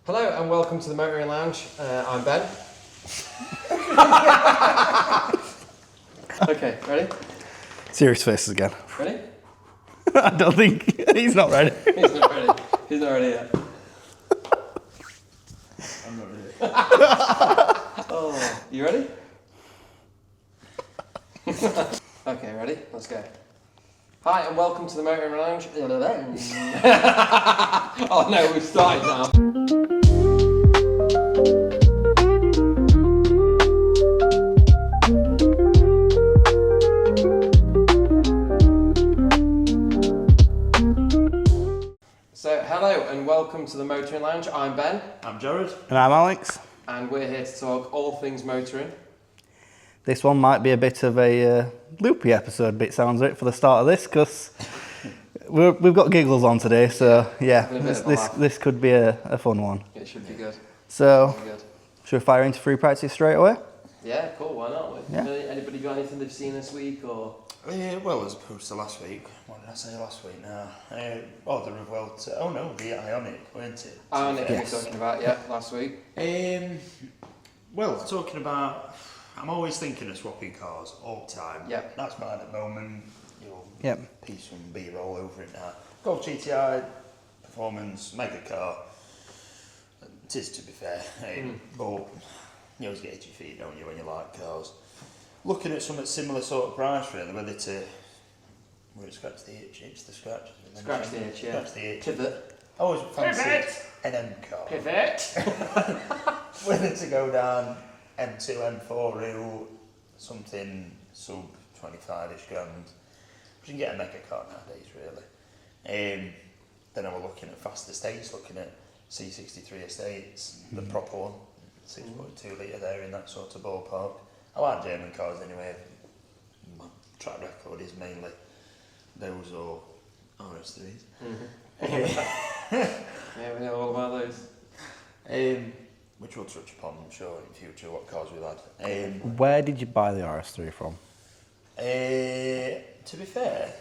Hello and welcome to the Motoring Lounge. I'm Ben. Okay, ready? Serious faces again. Ready? I don't think he's not ready. He's not ready. He's not ready yet. I'm not ready. Oh, you ready? Okay, ready? Let's go. Hi and welcome to the Motoring Lounge. Oh no, we've started now. So, hello and welcome to the Motoring Lounge. I'm Ben. I'm Jared. And I'm Alex. And we're here to talk all things motoring. This one might be a bit of a loopy episode, it sounds like, for the start of this, because we've got giggles on today, so yeah, this could be a fun one. It should be good. So, should we fire into free practice straight away? Yeah, cool, why not? Yeah. Anybody got anything they've seen this week or? Well, as opposed to last week. What did I say last week now? The Revuelta. Oh no, the Ionic, weren't it? Ionic Yes. we were talking about, yeah, last week. Well, talking about, I'm always thinking of swapping cars all the time. Yep. That's mine at the moment. You'll Yep. piece some B-roll over it now. Golf GTI, performance, mega car. It is, to be fair. But you always get itchy feet, don't you, when you like cars. Looking at something similar sort of price, really, whether to scratch the itch, itch the scratch. Scratch the itch, yeah. Scratch the itch. Pivot. I always fancied Pivot. an M car. Pivot. Whether to go down M2, M4 route, something sub 25-ish grand. You can get a mega car nowadays, really. Then I was looking at fast estates, looking at C63 estates, the proper one, 6.2 litre there in that sort of ballpark. I like German cars anyway. My track record is mainly those or RS3s. Yeah, we know all about those. Which we'll touch upon, I'm sure, in future, what cars we've had. Where did you buy the RS3 from? To be fair,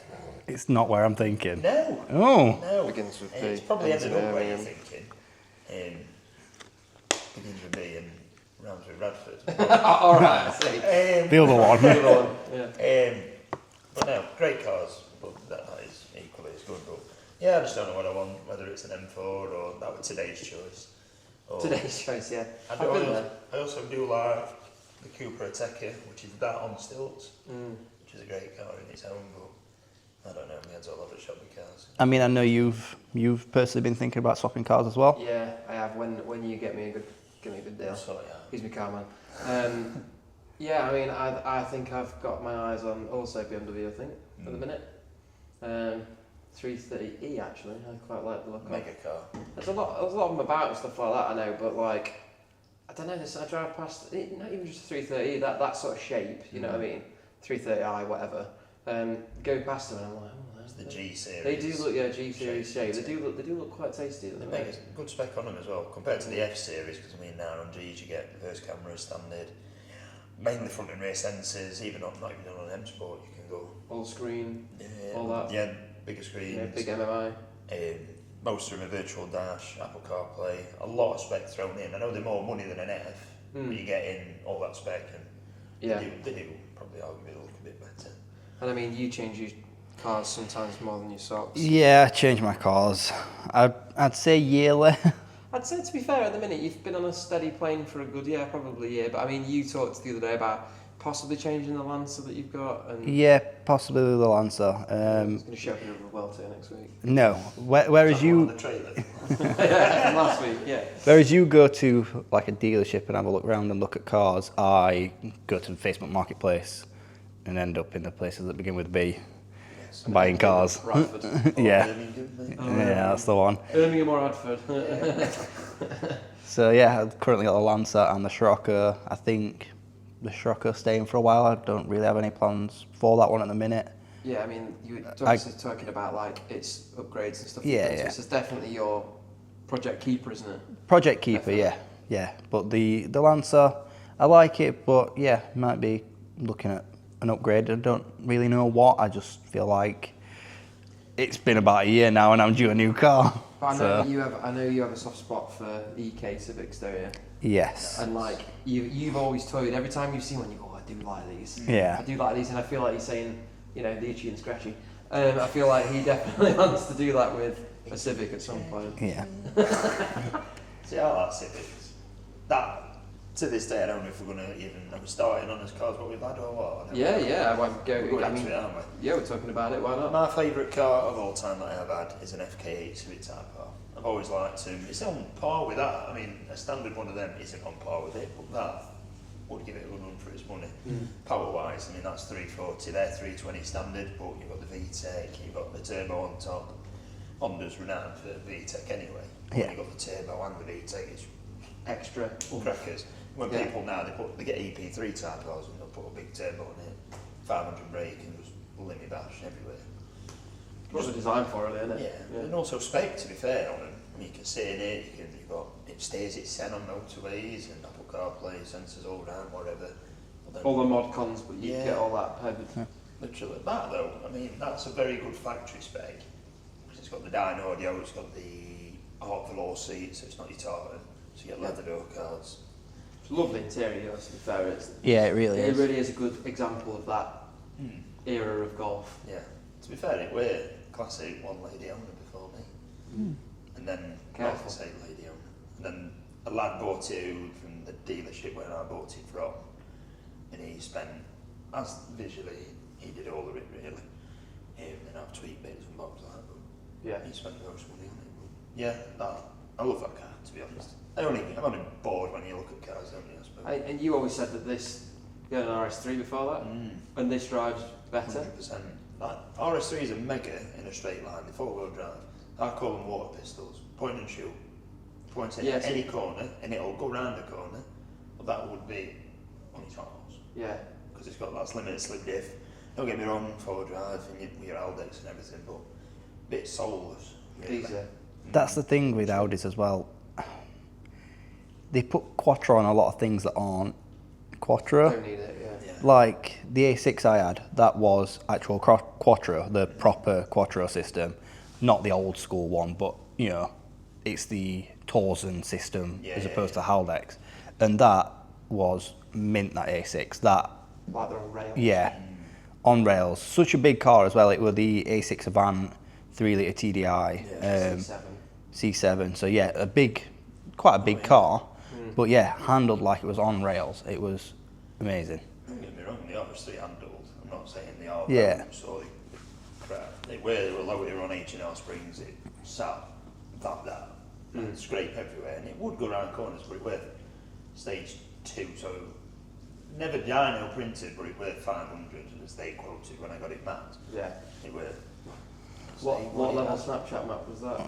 It's not where I'm thinking. no. Oh. No. Begins with It's B. probably Ends ended with up where you're Birmingham. thinking. Begins with B and rhymes with Radford. Alright, I see. The other one. Good one, yeah. But no, great cars, but that is equally as good. But yeah, I just don't know what I want, whether it's an M4 or that was today's choice. Or Today's choice, yeah. I also do like the Cupra Ateca, which is that on stilts, which is a great car in its own, but I don't know, my head's all over shopping cars. I mean, I know you've personally been thinking about swapping cars as well. Yeah, I have. When you give me a good deal. So yeah. He's my car man. Yeah, I mean, I think I've got my eyes on also BMW, I think, at the minute. 330e actually, I quite like the look of. Mega car. There's a lot of them about and stuff like that, I know, but like, I don't know, I drive past, not even just 330e, that sort of shape, you know what I mean? 330i, whatever. Go past them and I'm like, oh, It's the G series. they do look, yeah, G series shape. They shape. do look quite tasty. They make a good spec on them as well, compared to the F series, because I mean now on G's you get reverse cameras standard, mainly front and rear sensors, not even on M Sport you can go. All screen, Yeah, all that. Yeah, bigger screens. Yeah, big MMI. Most of them a virtual dash, Apple CarPlay, a lot of spec thrown in. I know they're more money than an F, but you get in all that spec and Yeah. they do probably arguably look a bit better. And I mean, you change your cars sometimes more than your socks. Yeah, I changed my cars. I'd say yearly. I'd say, to be fair, at the minute, you've been on a steady plane for a good year, probably a year. But I mean, you talked the other day about possibly changing the Lancer that you've got. And Yeah, possibly the Lancer. it's going to show up in a Revuelta next week. No, whereas On you the trailer. Yeah, from last week, yeah. whereas you go to like a dealership and have a look around and look at cars, I go to the Facebook Marketplace and end up in the places that begin with B, Yes. buying cars. Radford. Yeah, Birmingham, yeah, that's the one. Birmingham or Radford. So yeah, I've currently got the Lancer and the Scirocco. I think the Scirocco staying for a while. I don't really have any plans for that one at the minute. Yeah, I mean, you were obviously talking about like its upgrades and stuff. Yeah, like that, yeah. So it's definitely your Project Keeper, isn't it? Project Keeper, yeah. But the Lancer, I like it, but yeah, might be looking at an upgrade. I don't really know what. I just feel like it's been about a year now and I'm due a new car. But I know you have a soft spot for EK Civics, don't you? Yes. And like you've always toyed. Every time you've seen one, you go, oh, I do like these. Yeah. I do like these, and I feel like he's saying, you know, the itchy and scratchy. I feel like he definitely wants to do that with a Civic at some point. Yeah. See, I like Civics. That, to this day, I don't know if we're going to even, are we starting on as cars what we've had or what? Yeah, I won't go. We're I going mean, into it, aren't we? yeah, we're talking about it. Why not? My favourite car of all time that I have had is an FK8 Civic Type R. I've always liked to. It's on par with that. I mean, a standard one of them isn't on par with it, but that would give it a good run for its money. Power-wise, I mean, that's 340 there, 320 standard, but you've got the VTEC, you've got the turbo on top. Honda's renowned for VTEC anyway. Yeah. You've got the turbo and the VTEC, it's Extra. crackers. When people now, they get EP3 Type Rs and they'll put a big turbo on it, 500 brake and just limit bash everywhere. What's the design for it, isn't it? Yeah. And also spec, to be fair on them. I mean, you can sit in it, it stays at 10 on motorways and Apple CarPlay, sensors all around, whatever. All the mod cons, but you get all that covered. Literally. That though, I mean, that's a very good factory spec. Because it's got the dyno audio, it's got the art velour seat, so it's not your tartan. So you get leather door cards. It's a lovely interior, to be fair. Yeah, it really is. It really is a good example of that era of golf. Yeah. To be fair, it were classic one lady owner before me. And then, Careful. I can say lady owner. And then a lad bought it from the dealership where I bought it from. And he spent, as visually, he did all of it really. And I've tweaked bits and bobs like that. But Yeah. he spent most money on it. But yeah, I love that car, to be honest. I'm only bored when you look at cars, don't you, I suppose? And you always said that you had an RS3 before that, and this drives better. 100%. Like, RS3 is a mega in a straight line, the four-wheel drive. I call them water pistols. Point and shoot. Point in any corner, and it'll go round the corner. But that would be on its arms. Yeah. Because it's got that limited slip diff. Don't get me wrong, four-wheel drive and your Aldex and everything, but a bit soulless. Really. These are. That's the thing with Audis as well. They put Quattro on a lot of things that aren't Quattro. Don't need it, yeah. Like the A6 I had, that was actual Quattro, the proper Quattro system, not the old school one, but you know, it's the Torsen system as opposed to Haldex, and that was mint. That A6, that Like they're on rails. yeah, on rails. Such a big car as well. It was the A6 Avant 3-litre TDI C7. So yeah, quite a big car, but yeah, handled like it was on rails. It was amazing. Don't get me wrong, the RS3 handled. I'm not saying they are. Yeah. So crap. They were lower on H&R Springs. It sat that and scrape everywhere, and it would go around corners, but it were stage 2, so never dyno printed, but it were 500 as they quoted when I got it mapped. Yeah. It were. What level Snapchat map was that?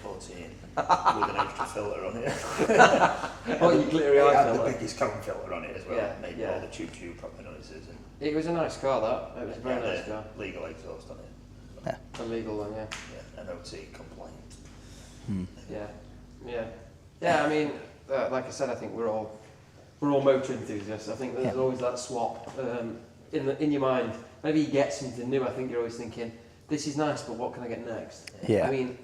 14 with an extra filter on it. Oh, you glittery It eye had the filter. biggest cone filter on it as well. Yeah, Made yeah. all the choo-choo proper noises. And It was a nice car, that. It was a very had nice car. legal exhaust on it. Yeah. A legal one, yeah. Yeah, MOT compliant. Yeah, I mean, like I said, I think we're all motor enthusiasts. I think there's always that swap in your mind. Whenever you get something new, I think you're always thinking, this is nice, but what can I get next? Yeah. I mean,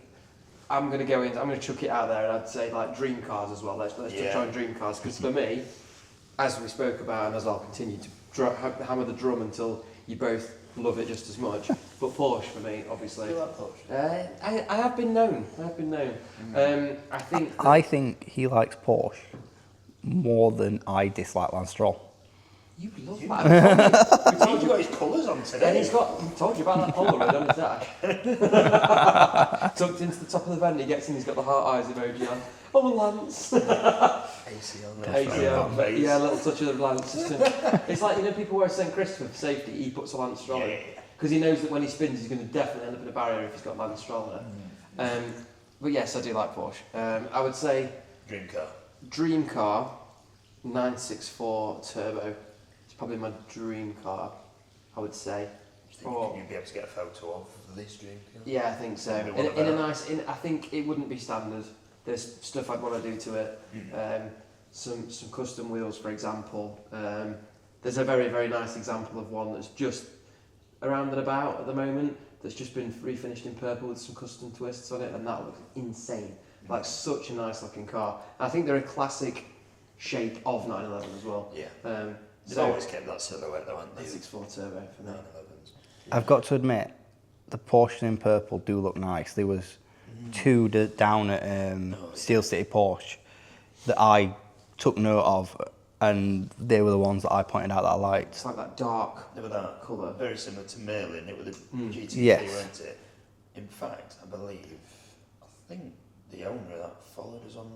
I'm going to chuck it out there, and I'd say like dream cars as well. Let's touch on dream cars, because for me, as we spoke about, and as I'll continue to hammer the drum until you both love it just as much, but Porsche for me, obviously. Do you like Porsche? I have been known. I think he likes Porsche more than I dislike Lance Stroll. You love that. We told you got his colours on today. And told you about that Polaroid on his dash. Tucked into the top of the van, he gets in, he's got the heart eyes emoji on. Oh, Lance. AC on AC, yeah, a little touch of the Lance system. It's like, you know, people wear St. Christopher for safety, he puts a Lance Stroll in. Because he knows that when he spins, he's going to definitely end up in a barrier if he's got Lance Stroll there. But yes, I do like Porsche. I would say dream car, 964 turbo. It's probably my dream car, I would say. Can you be able to get a photo of this dream car? Yeah, I think so. I think it wouldn't be standard. There's stuff I'd want to do to it. Some custom wheels, for example. There's a very, very nice example of one that's just around and about at the moment. that's just been refinished in purple with some custom twists on it, and that looks insane. Like such a nice looking car. I think they're a classic shape of 911 as well. Yeah. They've So always kept that silhouette though, haven't they? 6.4 turbo for me. 911s. I've got to admit, the Porsche in purple do look nice. There was two down at Steel City Porsche that I took note of, and they were the ones that I pointed out that I liked. It's like that dark They were that colour. very similar to Merlin. It was the GT3, Yes. weren't it? In fact, I think the owner of that followed us on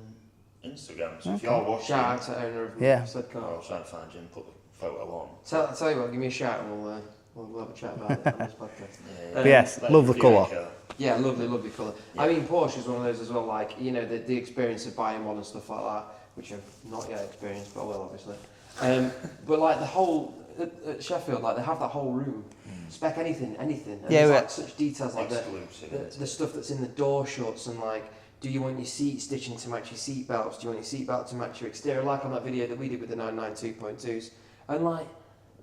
Instagram. So if you're watching, Shout out to owner of said car. I'll try and find you and put the photo on. Tell you what, give me a shout and we'll have a chat about it on this podcast. Yeah, Yes, love the colour. Yeah, lovely colour. Yeah. I mean, Porsche is one of those as well, like, you know, the experience of buying one and stuff like that, which I've not yet experienced, but I will, obviously. But, like, the whole, at Sheffield, like, they have that whole room, spec anything, and there's, like, such details, like the stuff that's in the door shuts, and, like, do you want your seat stitching to match your seat belts? Do you want your seat belt to match your exterior? Like on that video that we did with the 992.2s. And, like,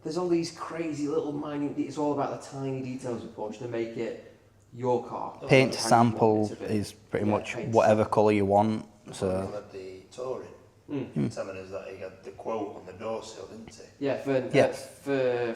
there's all these crazy little minute, it's all about the tiny details of Porsche to make it your car. Paint sample is pretty much whatever colour you want. So Had the Touring telling us that he had the quote on the door sill, didn't he? Yeah, for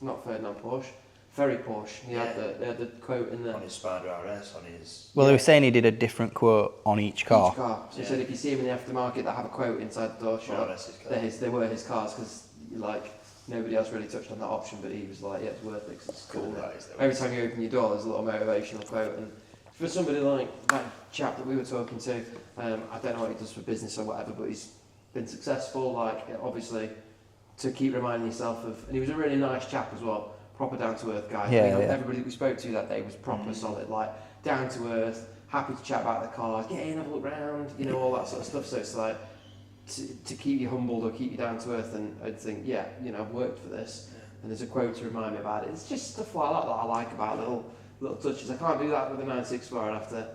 not Ferdinand Porsche, Ferry Porsche. They had the quote in there. On his Spider RS, on his... well, they were saying he did a different quote on each car. Each car. So he said if you see him in the aftermarket that have a quote inside the door shop, they were his cars, because like nobody else really touched on that option, but he was like, yeah, it's worth it 'cause it's cool. Every time you open your door, there's a little motivational quote, and for somebody like that chap that we were talking to, I don't know what he does for business or whatever, but he's been successful, like, obviously, to keep reminding yourself of, and he was a really nice chap as well, proper down-to-earth guy. Everybody that we spoke to that day was proper solid, like, down-to-earth, happy to chat about the cars, get in, have a look round, you know, all that sort of stuff, so it's like, to keep you humbled or keep you down to earth, and I'd think, yeah, you know, I've worked for this, and there's a quote to remind me about it. It's just stuff like that I like about little touches. I can't do that with a 964. I'd have to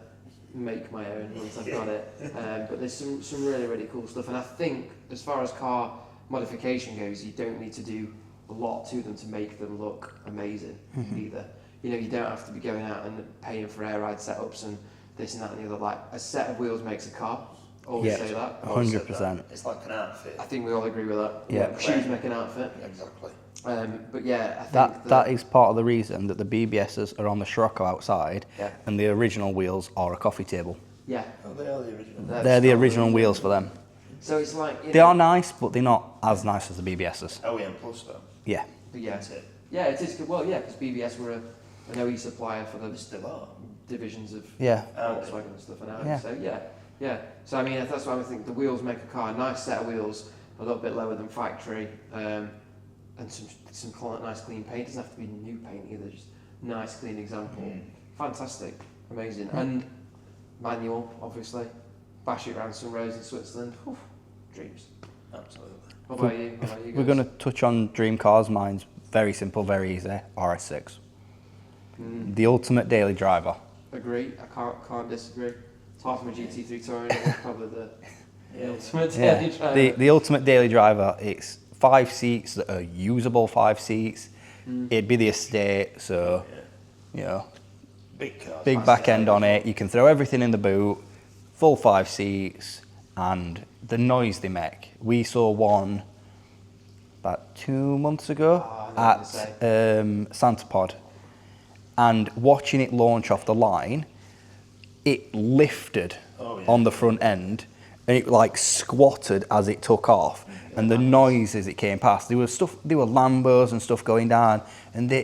make my own once I've got it. But there's some really cool stuff, and I think as far as car modification goes, you don't need to do a lot to them to make them look amazing either. You know, you don't have to be going out and paying for air ride setups and this and that and the other. Like, a set of wheels makes a car. Always say that. 100%. It's like an outfit. I think we all agree with that. Yeah. Shoes make an outfit. Exactly. But yeah, I think that is part of the reason that the BBSs are on the Scirocco outside, Yeah. and the original wheels are a coffee table. Yeah. Oh, they are the original. They're the original wheels for them. So it's like, you They know, are nice, but they're not as nice as the BBSs. OEM Plus though. Yeah. but yeah, That's it. yeah, it is good. Well, yeah, because BBS were an OE supplier for They the still are. divisions of Yeah. Volkswagen and stuff, and Audi. Yeah. So yeah. So I mean, that's why I think the wheels make a car. A nice set of wheels, a little bit lower than factory, and some nice clean paint. Doesn't have to be new paint either. Just nice clean example. Fantastic, amazing, and manual, obviously. Bash it around some roads in Switzerland. Whew, dreams. Absolutely. What about you? We're going to touch on dream cars. Mine's very simple, very easy. RS6. The ultimate daily driver. Agree. I can't disagree. Apart from a GT3 Touring, it's probably the ultimate Yeah. daily driver. The ultimate daily driver. It's 5 seats that are usable 5 seats. It'd be the estate, so you know, Big cars. big back end on it. You can throw everything in the boot, full 5 seats, and the noise they make. We saw one about 2 months ago at Santapod, and watching it launch off the line, it lifted on the front end, and it like squatted as it took off, and the noise as it came past. There were Lambos and stuff going down, and the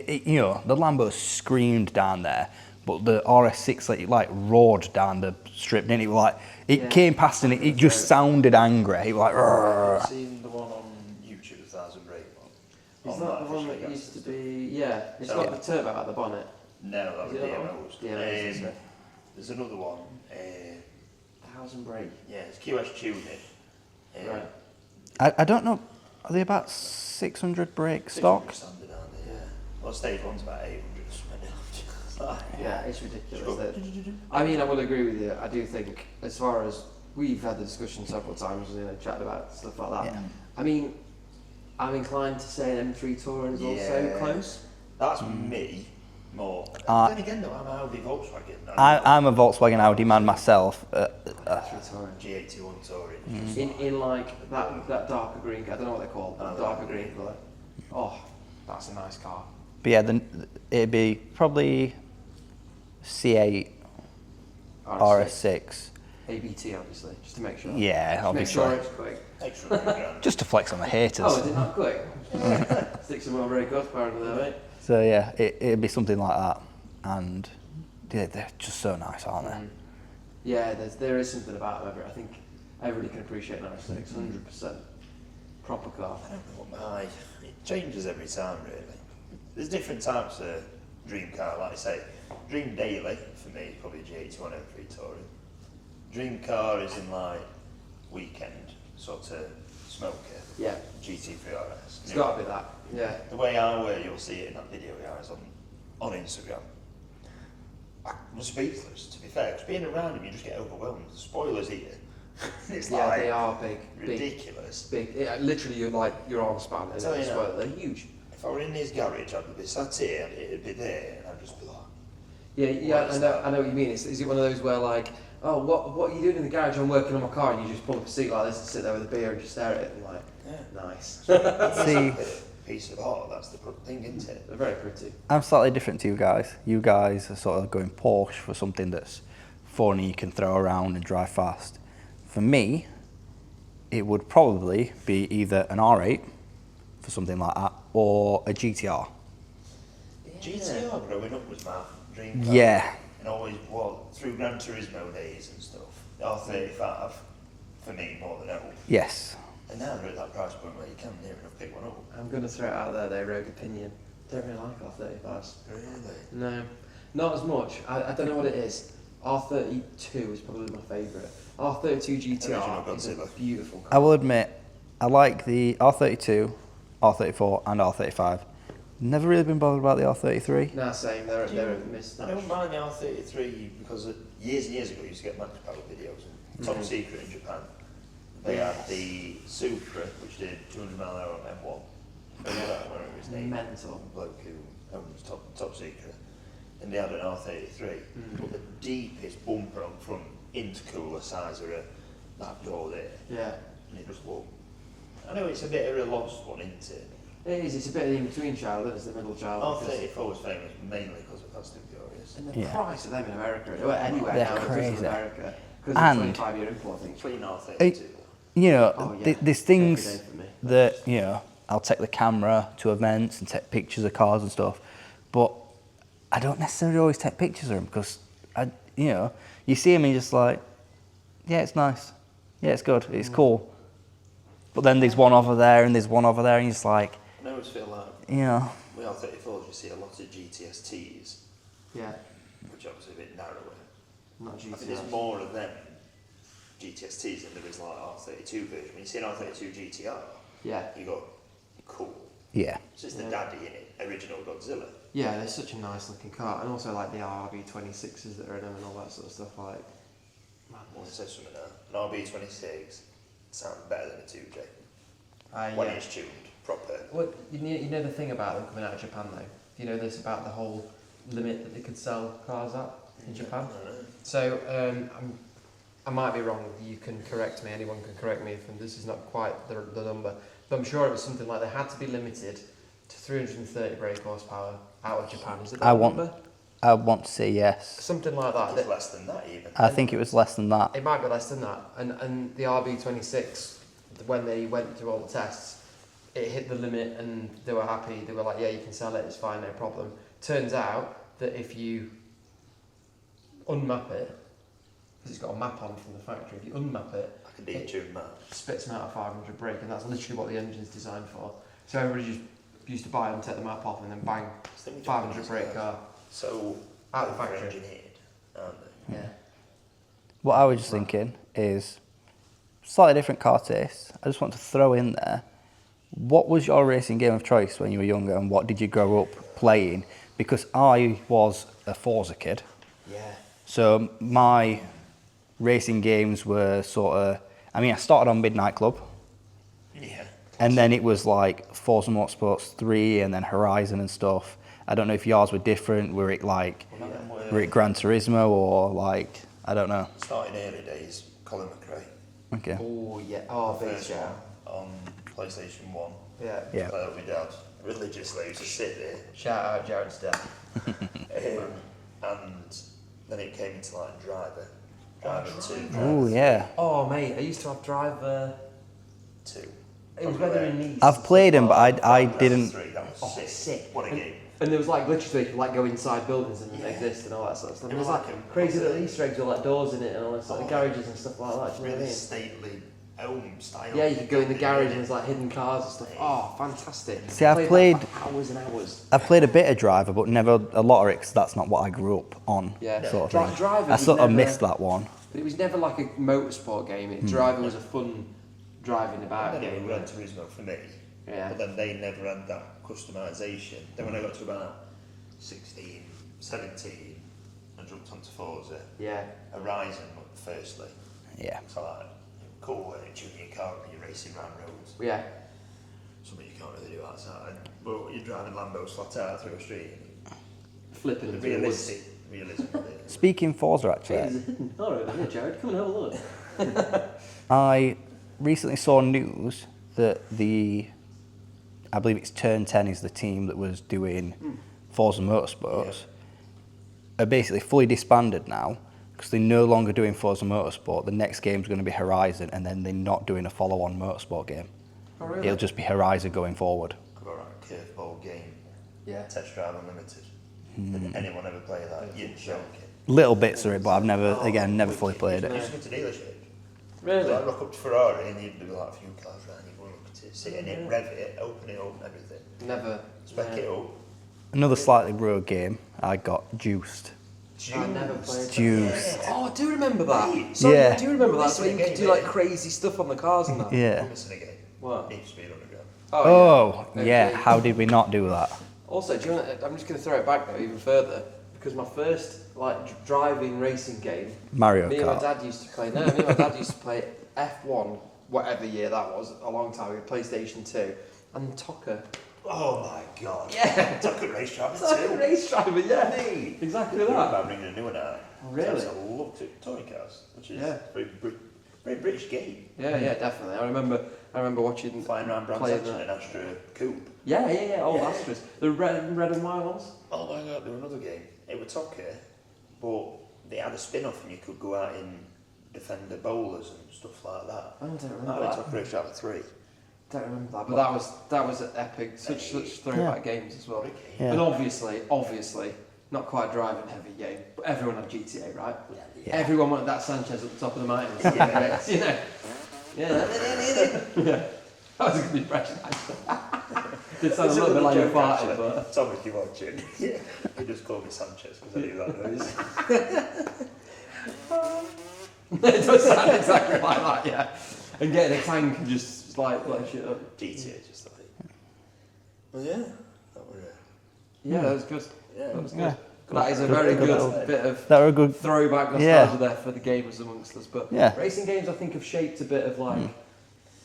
Lambos screamed down there, but the RS6 like roared down the strip, didn't it? It came past and it just sounded angry. It was like, "Rrrr." Have you seen the one on YouTube, the 1000 brake one? Is that the one that used to be? Yeah, it's got the turbo at the bonnet. No, that was Is it that one? DMO's. DMO's, There's another one. 1000 brake. Yeah, it's QS tuning. Right. I don't know. Are they about 600 brake stock? Standard, aren't they? Yeah. Well, stage one's about 800 something. Yeah, it's ridiculous. I mean, I will agree with you. I do think, as far as we've had the discussion several times, chatted about stuff like that. Yeah. I mean, I'm inclined to say an M3 Touring is also close. That's me. more. Uh, Then again, though, I'm an Audi Volkswagen. I'm a Volkswagen Audi man myself. G81 Touring. In like that darker green. I don't know what they're called. Oh, Darker green colour. Oh, that's a nice car. But yeah, then it'd be probably C8 RS6. ABT, obviously, just to make sure. Yeah, Just make obviously. sure it's quick. Extra grand. Just to flex on the haters. Oh, is it not quick? Stick some more brake horsepower under there, mate. So yeah, it'd be something like that, and yeah, they're just so nice, aren't they? Yeah, there is something about them. I think everybody can appreciate an RS6, 100%. Proper car. I don't know why. It changes every time, really. There's different types of dream car, like I say. Dream daily, for me, is probably G81 M3 Touring. Dream car is in like weekend, sort of smoker. Yeah. GT3 RS. It's got to be that. Yeah. The way I wear, you'll see it in that video, guys, on Instagram. I'm speechless, to be fair, because being around them, you just get overwhelmed. The spoilers here. It's Yeah, like they are big. ridiculous. Big. Literally, your arm span. Tell you As now. well. They're huge. If I were in his garage, I'd be sat here, and it'd be there, and I'd just be like, Yeah, What is I know what you mean. Is it one of those where like, oh, what are you doing in the garage? I'm working on my car, and you just pull up a seat like this and sit there with a beer and just stare at it and like, yeah. nice. See, Piece of art, that's the thing, isn't it? They're very pretty. I'm slightly different to you guys. You guys are sort of going Porsche for something that's funny, you can throw around and drive fast. For me, it would probably be either an R8 for something like that, or a GTR. GTR growing up was my dream car. Yeah. And always was, through Gran Turismo days and stuff. The R35, for me, more than ever. Yes. And now they're at that price point where you can't near enough pick one up. I'm gonna throw it out there, though, rogue opinion. Don't really like R35s. Really? No, not as much. I don't know what it is. R32 is probably my favourite. R32 GTR is a Godzilla. beautiful car. I will admit, I like the R32, R34 and R35. Never really been bothered about the R33. Nah, same. They're a miss. I don't mind the R33 because years and years ago I used to get Max Power videos. And top secret in Japan. They had the Supra, which did 200 mile an hour on M1. I don't remember his name. Mental. The bloke who owns top secret. And they had an R33. But the deepest bumper on front, intercooler size of that door there. Yeah. And it just looked. I know it's a bit of a lost one, isn't it? It is. It's a bit of the in-between child. It's the middle child. because- R34 was famous mainly because of Fast and Furious. And the Yeah. price of them in America, well, anywhere They're now, because of crazy. America, because And- of 25-year import thing. Clean R32. You know, Oh, yeah. there's Every things day for me. that, you know, I'll take the camera to events and take pictures of cars and stuff, but I don't necessarily always take pictures of them because, you see them and you're just like, yeah, it's nice. Yeah, it's good. It's cool. But then there's one over there and there's one over there and you're just like, I always feel like you know. with R34s you see a lot of GTSTs, Yeah, which are obviously a bit narrower. not I think GTR. there's more of them GTSTs than there is like R32 version. When you see an R32 GTR, Yeah, you go, cool. Yeah. So it's the Yeah. daddy in it, original Godzilla. yeah, they're such a nice looking car, and also like the RB26s that are in them and all that sort of stuff. Like, Well, it says something now. An RB26 sounds better than a 2J. When yeah. it's tuned proper. What you know the thing about them coming out of Japan though? Do you know this about the whole limit that they could sell cars at in Japan? I don't know. So I might be wrong. You can correct me. Anyone can correct me if this is not quite the number. But I'm sure it was something like they had to be limited to 330 brake horsepower out of Japan. Is it that number? I want to say yes. Something like that. It's less than that even. I think it was less than that. It might be less than that. And the RB26, when they went through all the tests, it hit the limit and they were happy. They were like, yeah, you can sell it, it's fine, no problem. Turns out that if you unmap it, because it's got a map on from the factory, if you unmap it, I can detune that. it spits them out a 500 brake, and that's literally what the engine's designed for. So everybody just used to buy them, take the map off, and then bang, 500 brake car. So Out of the factory. engineered, aren't they? Yeah. What I was just thinking is slightly different car taste. I just want to throw in there, what was your racing game of choice when you were younger and what did you grow up playing? Because I was a Forza kid. Yeah. So my racing games were I started on Midnight Club Yeah. and then it was like Forza Motorsports 3 and then Horizon and stuff. I don't know if yours were different. Were it like, were it Gran Turismo or like, I don't know. Starting early days, Colin McRae. Okay. Oh yeah. Oh, big First shout. one on PlayStation 1. Yeah. Yeah. Play with my dad. Religiously, I used to sit there. Shout out Jared's dad. And then it came into like Driver 2. Oh yeah. Oh mate, I used to have Driver 2. It was better in Nice. I've played them, but I didn't. 3, that was Oh, sick. sick. What a game. And there was like glitches where you could like go inside buildings and exist and all that sort of stuff. And there was like crazy little Easter eggs with like doors in it and all this like garages and stuff like that. Do you know what I Really mean? stately home style. Yeah, you could go in the garage and there's like hidden cars and stuff. Oh, fantastic. See, I've that played- for hours and hours. I've played a bit of Driver, but never a lot of it, 'cause that's not what I grew up on. Yeah. Sort of Dri- thing. Driver I was sort of never- missed that one. But it was never like a motorsport game. Driver was a fun driving about And then it game. was Gran Turismo for me. Yeah. But then they never had that customisation. Then when I got to about 16, 17, I jumped onto Forza. Yeah. Horizon, firstly. Yeah. So like, cool when you're tuning your car and you're racing around roads. Yeah. Something you can't really do outside. But you're driving Lambos flat out through a street. Flipping The into the woods. realism of it. Speaking Forza, actually, There's a hidden car over here, Jared. Come and have a look. I recently saw news that I believe it's Turn 10 is the team that was doing Forza Motorsports, are basically fully disbanded now because they're no longer doing Forza Motorsport. The next game's going to be Horizon, and then they're not doing a follow-on Motorsport game. Oh, really? It'll just be Horizon going forward. I've got a curveball game. Yeah. Test Drive Unlimited. Did anyone ever play that? You're joking. Little bits of it, but I've never fully played I it. used to go to dealership. Really? Like rock up to Ferrari and you'd do like a few cars around, you'd look at it, sit in it, rev it, open it up and everything. Never. Spec it up. Another slightly rogue game, I got Juiced. I never played that. Juiced. Oh, I do remember that. Right. So Yeah. I do remember that. Listen So you could again, do like mate. crazy stuff on the cars and that. Yeah. I'm missing again. What? Need Speed Underground. Oh, Okay. yeah. How did we not do that? Also, do you want? I'm just going to throw it back though, even further, because my first like driving racing game, Mario me and my Kart. dad used to play. No, me and my dad used to play F1, whatever year that was, a long time ago, PlayStation 2, and Tokka. Oh my god. Yeah. Tucker Race Driver Tokka 2. race driver, yeah. Hey. Exactly You're that. about bringing a new one out. Really? I love touring cars, which is Yeah. very British game. Yeah, definitely. I remember watching. Flying around Brands playing Hatch in that. an Astra coupe. Yeah. Old Yeah. Astras. The red and white ones. Oh my god, there was another game. It was Tucker, but they had a spin-off and you could go out in Defender bowlers and stuff like that. I don't That remember was that. Tucker Race Driver 3. Don't remember that, but that was an epic, such throwback games as well. Yeah. And obviously, not quite a driving heavy game, but everyone had GTA, right? Yeah. Everyone wanted that Sanchez at the top of the mountain. Yeah. You know. Yeah. That was a good impression. Actually. Did sound a little bit like you farted, but Tom, if you're watching, yeah, he just called me Sanchez because I do that noise. it does sound exactly like that, yeah. And getting a tank and just like shit up. GTA, just like. Well, yeah, that was Yeah, that was good. yeah. That was good. Yeah. That is a very Good good little- bit of That were a good. throwback nostalgia Yeah. there for the gamers amongst us. But Yeah. racing games, I think, have shaped a bit of like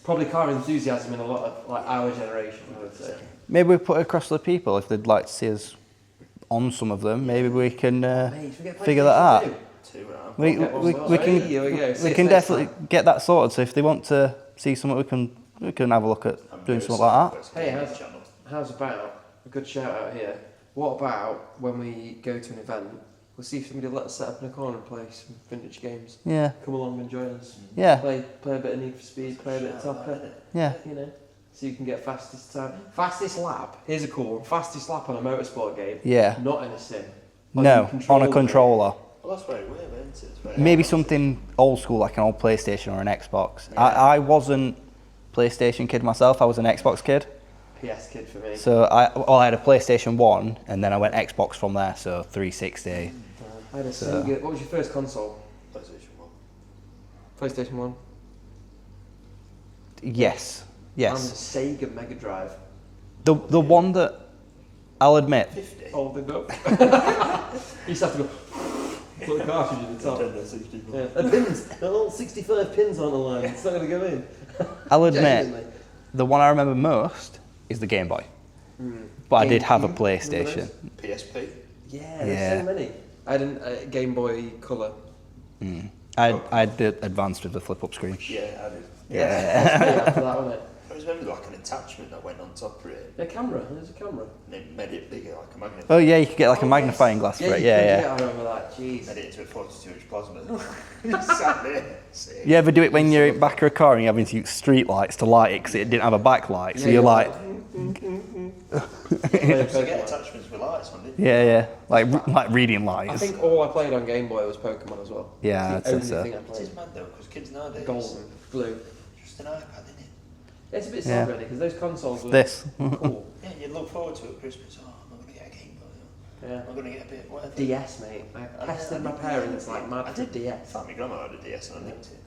probably car enthusiasm in a lot of like our generation. I would say. Maybe we put it across to the people if they'd like to see us on some of them. Maybe we can Mate, should we get figure that out. PlayStation 2 now. We, Get one we, more. we can Hey, here we go. See we us can next definitely time. get that sorted. So if they want to see something, we can have a look at doing something like that. Hey, how's about a good shout out here? What about when we go to an event? We'll see if somebody will let us set up in a corner and play some vintage games. Yeah, Come along and join us. yeah, Play a bit of Need for Speed, play a bit of Topper. yeah. You know, so you can get fastest time. Fastest lap. Here's a cool one. Fastest lap on a motorsport game. Yeah. Not in a sim. On No, your on a controller. controller. Well, that's very weird, isn't it? It's very Maybe hard. something old school like an old PlayStation or an Xbox. Yeah. I wasn't PlayStation kid myself. I was an Xbox kid. PS kid for me. So I had a PlayStation 1 and then I went Xbox from there. So 360. I had a So- Sega. What was your first console? PlayStation 1. PlayStation 1. Yes, yes. And Sega Mega Drive. The one that I'll admit. 50. Holding up. You used to have to go. Put the cartridge in the top. Nintendo 64. Yeah. And pins. The little 65 pins on the line. It's not going to go in. I'll admit Genuinely. the one I remember most is the Game Boy. But I did have a GameCube, PlayStation. PSP. Yeah, there's so many. I had a Game Boy Color. I had the advanced with the flip-up screen. Yeah, I did. Yeah, after that, wasn't it? I just remember like an attachment that went on top of it. A camera. There's a camera. And it made it bigger, like a magnet. Oh yeah, you could get like a magnifying glass for it. Yeah. I remember that. Jeez. Made it into a 42-inch plasma. Sat there. Sick. You ever do it when you're in back of a car and you're having to use street lights to light it because it didn't have a backlight? So you're like, So get attachments with lights on, didn't you? yeah, like reading I lights. think all I played on Game Boy was Pokemon as well. Yeah, It's I'd the say only so. thing I It is played. mad though, because kids nowadays. Golden, blue. Just an iPad, isn't it? It's a bit Yeah. sad really because those consoles were This. cool. Yeah, you look forward to it at Christmas. Oh, I'm going to get a Game Boy. Yeah. I'm going to get a bit whatever. DS, mate. I pestered my parents like mad I for did. DS. In fact, my grandma had a DS and I nicked it.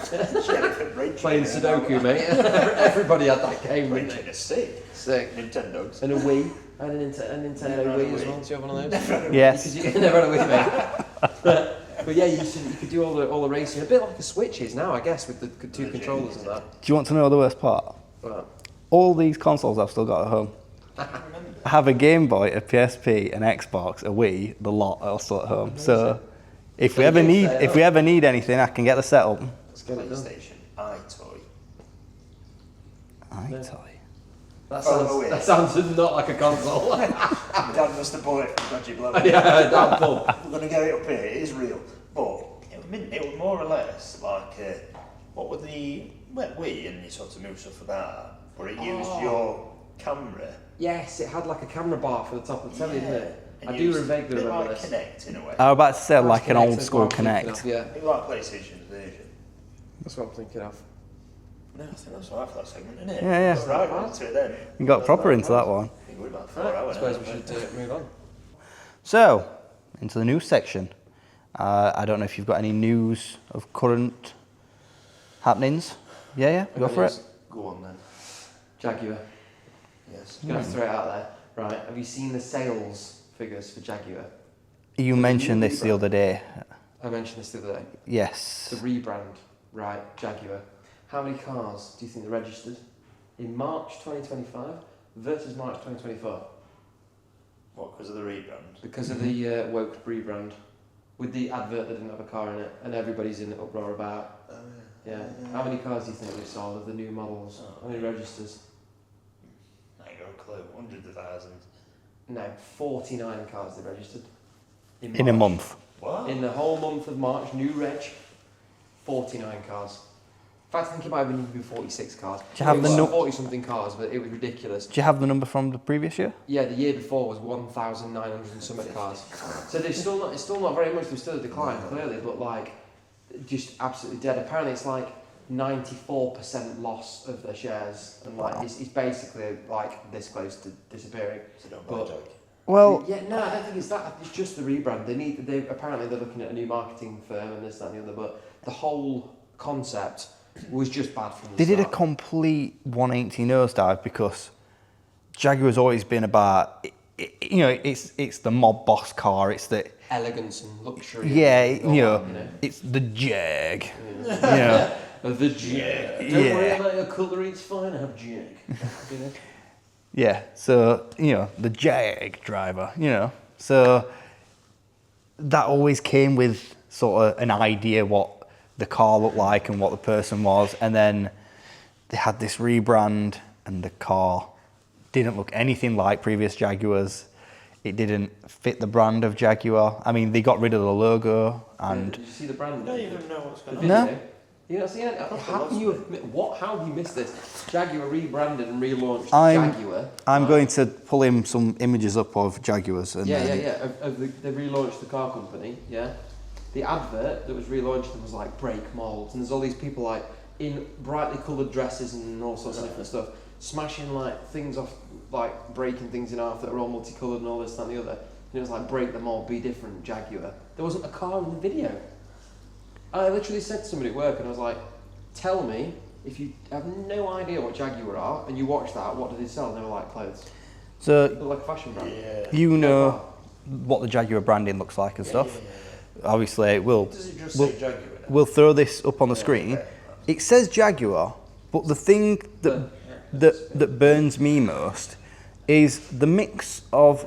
She had it for break. Playing Sudoku, mate. Everybody had that game, didn't Breaking they? a stick. Sick. Nintendo's. And a Wii. I had a Nintendo Never had a Wii as Wii. well. Do you have one of those? Yes. Because you never had a Wii, mate. But yeah, you could do all the racing. A bit like a Switch is now, I guess, with the two controllers and that. Do you want to know the worst part? But, All these consoles I've still got at home. I have a Game Boy, a PSP, an Xbox, a Wii, the lot are still at home. So if we ever need anything, I can get the setup. let's get it done. PlayStation, iToy. iToy. That sounds not like a console. My dad must have bought it from Dodgy Blow. Yeah, that pull. We're going to get it up here, it is real. But it was more or less like, what were the Wii and you sort of move stuff about, but it used your camera. Yes, it had like a camera bar for the top of the telly, didn't it? And I used do vaguely a bit remember like this. Kinect in a way. I was about to say like an Kinect, old that's school what I'm thinking Kinect. of, Yeah, It was like PlayStation's version. that's what I'm thinking of. No, I think that's alright for that segment, isn't it? Yeah, yeah. That's right, we're into it then. You got proper into that one. I think we're about 4 Right, I hours suppose now, we should haven't move on. So, into the news section. I don't know if you've got any news of current happenings. Yeah, go for it. Go on then. Jaguar. Yes. Just gonna throw it out there. Right, have you seen the sales figures for Jaguar? You mentioned this the other day. I mentioned this the other day. Yes. The rebrand, right, Jaguar. How many cars do you think they registered in March 2025 versus March 2024? What, because of the rebrand? Because of the woke rebrand. With the advert that didn't have a car in it, and everybody's in uproar about. Yeah. How many cars do you think they sold of the new models? How many registers? I ain't got a clue. Hundreds of thousands. No, 49 cars they registered. In a month. What? In the whole month of March, new reg, 49 cars. In fact, I think it might have been even 46 cars. Do you have it the was 40 something cars, but it was ridiculous. Do you have the number from the previous year? Yeah, the year before was 1,900 and something cars. So they're still not, it's still not very much, there's still a decline, clearly, but like, just absolutely dead. Apparently it's like 94% loss of their shares, and like, it's basically like this close to disappearing. So don't buy a joke. Well, Yeah, no, I don't think it's that. It's just the rebrand. Apparently they're looking at a new marketing firm and this, that, and the other. But the whole concept was just bad from the they did a start. complete 180 nosedive because Jaguar's always been about, it's the mob boss car. It's the Elegance and luxury. yeah, and all that, it's the Jag. The Jag. Don't Yeah. worry about your colour. It's fine. I have Jag. You know? Yeah, so, the Jag driver, So that always came with sort of an idea what the car looked like and what the person was. And then they had this rebrand and the car didn't look anything like previous Jaguars. It didn't fit the brand of Jaguar. I mean, they got rid of the logo and... Did you see the brand? No, you don't know what's going on. No. Video? You not seen it? How can you how have you missed this? Jaguar rebranded and relaunched Jaguar. I'm going to pull in some images up of Jaguars. And Yeah. They relaunched the car company, yeah. The advert that was relaunched was like brake molds, and there's all these people like in brightly coloured dresses and all sorts of different stuff, smashing like things off, like breaking things in half that are all multicoloured and all this, that and the other. And it was like break them all, be different, Jaguar. There wasn't a car in the video. I literally said to somebody at work, and I was like, tell me, if you have no idea what Jaguar are, and you watch that, what do they sell? And they were like clothes. So They're like a fashion brand. Yeah. you know what the Jaguar branding looks like and stuff. Obviously, Does it just say Jaguar? we'll throw this up on the screen. Okay. It says Jaguar, but the thing that burns me most is the mix of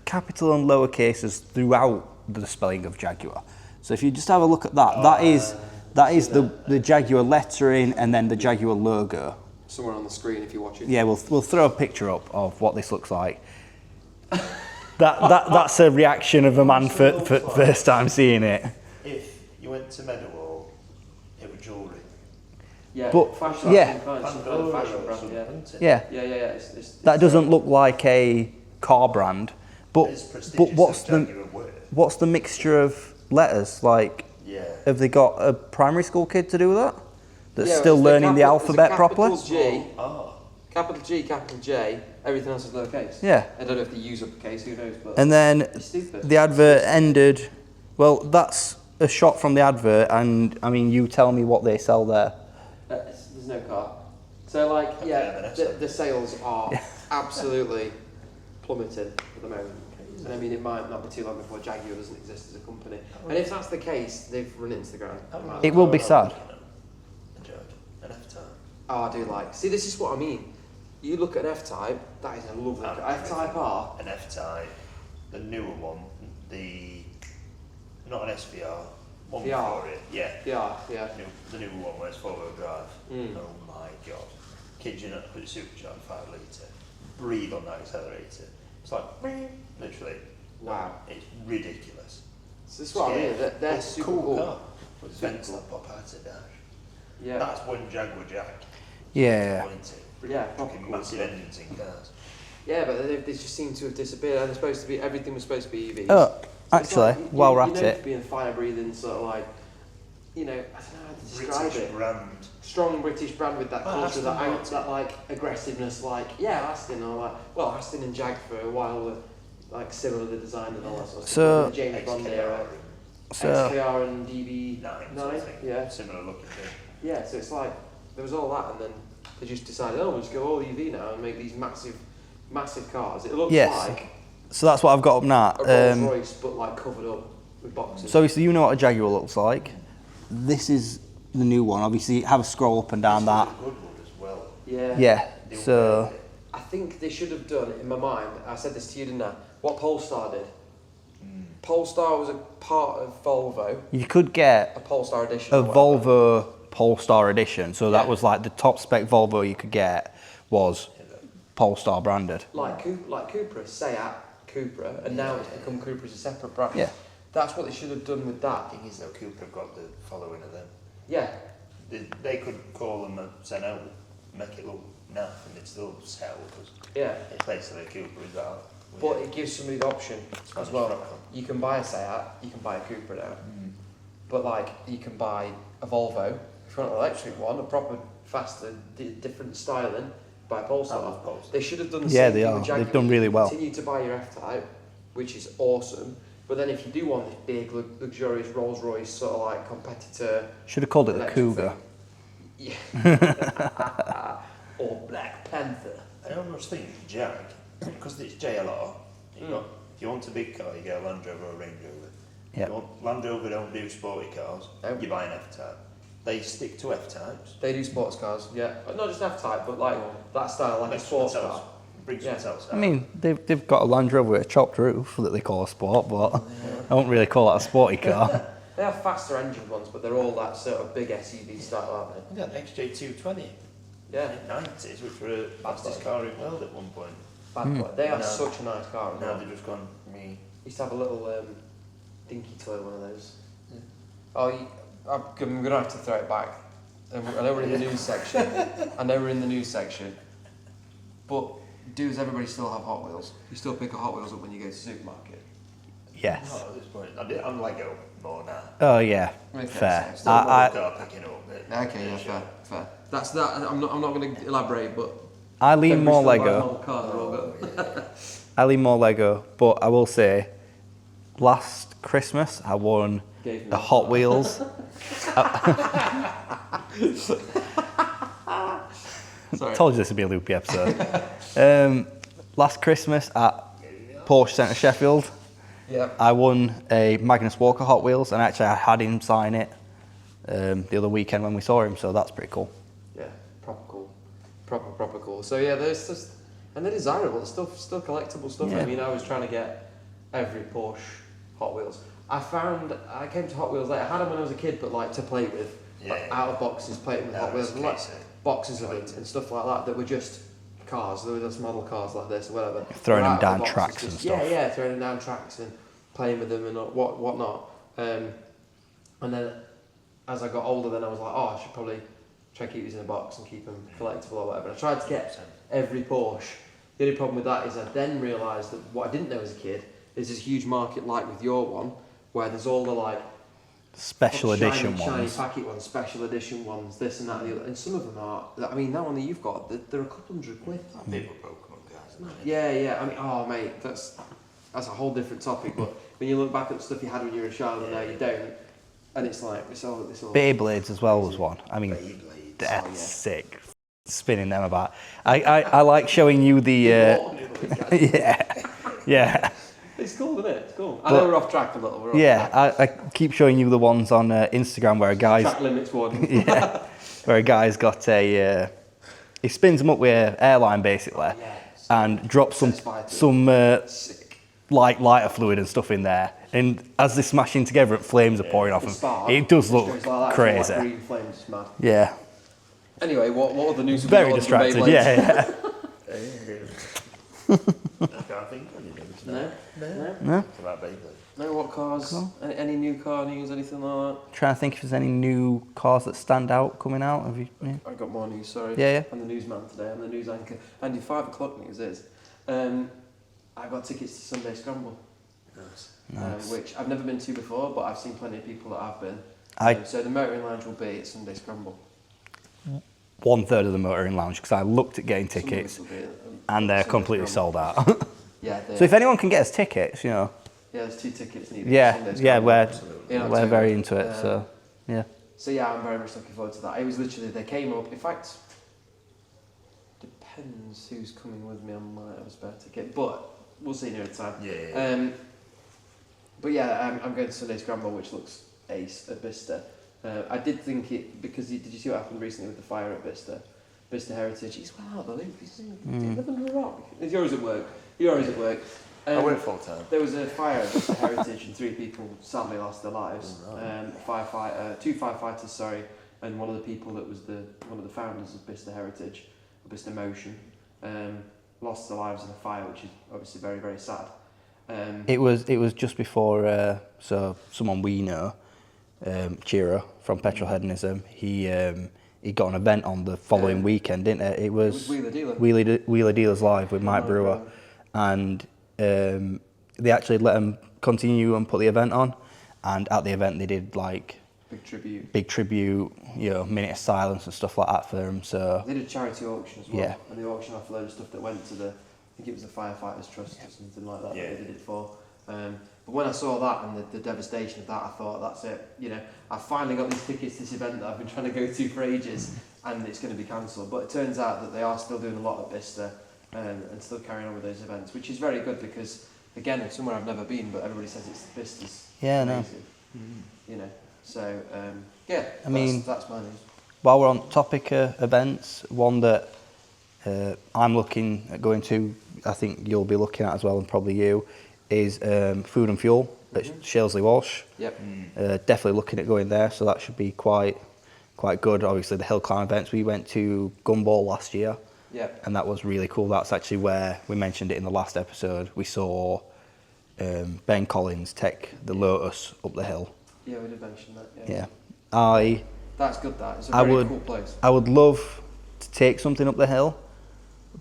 capital and lower cases throughout the spelling of Jaguar. So if you just have a look at that, that is the Jaguar lettering and then the Jaguar logo. Somewhere on the screen if you're watching. Yeah, we'll throw a picture up of what this looks like. That's a reaction of a man for first time seeing it. If you went to Meadowhall, it was jewellery. Yeah, But- fashion, yeah. some kind of fashion brand, Yeah, Yeah. It's that doesn't look like a car brand, but It's prestigious what's as the Jaguar were. what's the mixture of letters? Like, Yeah. have they got a primary school kid to do that? That's Yeah, still it's learning the capital- alphabet it's a properly? capital G, Oh. capital G, capital J, everything else is lowercase. Yeah. I don't know if they use uppercase, who knows, but And then it's stupid. the advert ended. Well, that's a shot from the advert, and I mean, you tell me what they sell there. There's no car. So like, Okay, yeah, then that's the sales are absolutely plummeting at the moment. And I mean, it might not be too long before Jaguar doesn't exist as a company. And if that's the case, they've run it into the ground. It will be sad. An F-Type. Oh, I do like. See, this is what I mean. You look at an F-Type, that is a lovely car. F-Type R. An F-Type, the newer one, not an SVR, one VR. before it, yeah. Yeah, yeah. The newer one where it's 4-wheel drive. Mm. Oh my god. Kid you not, put a supercharged 5 litre, breathe on that accelerator. It's like, literally. Wow. It's ridiculous. So this is what I mean. They're It's a super cool cool. car. With Super vents cool. that pop out of dash. Yeah. That's one Jaguar Jack. Yeah. Yeah, proper Fucking cool massive stuff. engines in cars. Yeah, but they just seem to have disappeared. And they're supposed to be. Everything was supposed to be EVs. Oh, So it's actually, like, while we're you at know, it, to be a fire-breathing sort of like, you know, I don't know how to describe British it. brand. Strong British brand with that Oh, culture, Aston that Martin. that like aggressiveness, like Aston or like Aston and Jag for a while were like similar the design and all that sort of So- stuff. The James Bond era, so XKR and DB9, Nine, yeah, similar looking thing. yeah. So it's like there was all that, and then they just decided, oh, we'll just go all EV now and make these massive cars. It looks Yes. like so that's what I've got up now. a Rolls Royce, but like covered up with boxes. So obviously you know what a Jaguar looks like. This is the new one. Obviously, have a scroll up and down that. This was a good one as well. yeah, Yeah. They So were- I think they should have done, in my mind, I said this to you, didn't I? What Polestar did. Polestar was a part of Volvo, you could get a Polestar edition. a or whatever. Volvo Polestar edition. So that Yeah. was like the top spec Volvo you could get was Polestar branded. Like Cupra, Seat, Cupra, and now it's become Cupra as a separate brand. Yeah. That's what they should have done with that. The thing is though, Cooper have got the following of them. Yeah, They could call them and say no, make it look naff and it still sell because yeah. it's basically Cooper is that. But it gives somebody the option as Spanish well. rock. You can buy a Seat, you can buy a Cupra now. But like, you can buy a Volvo, if you want an electric one, a proper, faster, different styling, buy a Polestar. I love Polestar. They should have done the Yeah, same they thing are. with Jaguar. They've done really well. Continue to buy your F-Type, which is awesome. But then if you do want this big, luxurious Rolls Royce sort of like competitor, Should have called it the electric Cougar. thing, yeah. Or Black Panther. I almost think Jag, because it's JLR, if you want a big car, you get a Land Rover or a Range Rover. Yeah. If you want, Land Rover don't do sporty cars, Nope. you buy an F-Type. They stick to F-Types. They do sports cars, yeah. But not just F-Type, but like that style, like a sports car. Bring Yeah. something else out. I mean, they've got a Land Rover with a chopped roof that they call a sport, but I don't really call that a sporty car. They have faster engine ones, but they're all that sort of big SUV style, aren't they? We got an XJ220 Yeah, in 90s, which were the fastest car in the world at one point. bad boy. They are No. such a nice car. as Now well. they've just gone, me. Used to have a little dinky toy, one of those. Oh, I'm gonna have to throw it back. I know we're in the news section. But does everybody still have Hot Wheels? You still pick a Hot Wheels up when you go to the supermarket? Yes. Not at this point. I'm Lego more now. Oh yeah. Okay, Fair. so Still I car picking up. Okay, yeah, fair. That's that. I'm not going to elaborate, but lean more everybody still buys Lego. model cars, they're all good. I lean more Lego, but I will say, last Christmas I won Gave me a Hot Wheels. Sorry. Told you this would be a loopy episode. Last Christmas at Porsche Centre Sheffield, Yeah. I won a Magnus Walker Hot Wheels, and actually I had him sign it the other weekend when we saw him, so that's pretty cool. Yeah, proper cool. Proper cool. So yeah, there's just And they're desirable, still collectible stuff. Yeah. I mean, I was trying to get every Porsche Hot Wheels. I came to Hot Wheels late. I had them when I was a kid, but like to play with, like, out of boxes, playing with Hot Wheels, and like boxes of them and stuff like that were just cars. They were just model cars like this or whatever. Throwing them down tracks and stuff. Yeah, throwing them down tracks and playing with them and whatnot. And then as I got older, then I was like, I should probably try and keep these in a box and keep them collectible or whatever. And I tried to get every Porsche. The only problem with that is I then realised that what I didn't know as a kid is this huge market like with your one, where there's all the like special edition shiny ones. packet ones, special edition ones, this and that and the other. And some of them are, I mean, that one that you've got, they're a couple £100. People broke them up, guys. Isn't it? Yeah. I mean, oh mate, that's a whole different topic. But when you look back at the stuff you had when you were a child and now you don't, and it's like it's all. Beyblades as well was one. I mean, Beyblades. that's sick. Spinning them about. I like showing you the. Yeah. It's cool, isn't it? It's cool. I know we're off track a little. I keep showing you the ones on Instagram where a guy's. Track limits one. Yeah. Where a guy's got a. He spins them up with airline basically, and drops some lighter fluid and stuff in there. And as they're smashing together, flames are pouring off them. It does look crazy. Like green flames, it's mad. Yeah. Anyway, what other news? Very distracted. Yeah. I can't think of anything. No. It's about Beyblade. No, what cars? Cool. Any new car news? Anything like that? Trying to think if there's any new cars that stand out coming out. Have you? Yeah. I got more news. Sorry. Yeah. I'm the newsman today. I'm the news anchor. And your 5 o'clock news is, I got tickets to Sunday Scramble. Nice. Which I've never been to before, but I've seen plenty of people that have been. So the motoring lounge will be at Sunday Scramble. 1/3 of the motoring lounge because I looked at getting tickets and they're completely sold out. Yeah. So if anyone can get us tickets, Yeah, there's 2 tickets needed. We're very into it. So yeah. So yeah, I'm very much looking forward to that. It was literally they came up. In fact, depends who's coming with me. I might have a spare ticket, but we'll see near the time. Yeah. But yeah, I'm going to Sunday Scramble, which looks ace at Bicester. I did think it because did you see what happened recently with the fire at Bicester? Bicester Heritage. He's well out of the loop. He's living the rock. You're always at work. I work full time. There was a fire at Bicester Heritage and 3 people sadly lost their lives. Two firefighters, and one of the people that was one of the founders of Bicester Heritage, or Bicester Motion, lost their lives in a fire, which is obviously very, very sad. It was just before. So someone we know, Chira from petrolhead, he got an event on the following weekend, didn't it? It was Wheeler Dealer. Wheeler Dealers Live with Mike Brewer. And they actually let him continue and put the event on. And at the event, they did like big tribute, minute of silence and stuff like that for him. So they did a charity auction as well. Yeah. And they auctioned off a load of stuff that went to I think it was the Firefighters Trust or something like that. Yeah. That they did it for. But when I saw that and the devastation of that, I thought, that's it. I finally got these tickets to this event that I've been trying to go to for ages, and it's going to be cancelled. But it turns out that they are still doing a lot at Bicester. And still carrying on with those events, which is very good because, again, it's somewhere I've never been, but everybody says it's Bicester's amazing. So that's my news. While we're on topic events, one that I'm looking at going to, I think you'll be looking at as well, and probably you, is Food and Fuel at Shalesey Walsh. Yep. Definitely looking at going there, so that should be quite good. Obviously, the hill climb events, we went to Gumball last year. Yep. And that was really cool. That's actually where we mentioned it in the last episode. We saw Ben Collins take the Lotus up the hill. Yeah, we did mention that. Yeah. That's good. It's a very cool place. I would love to take something up the hill,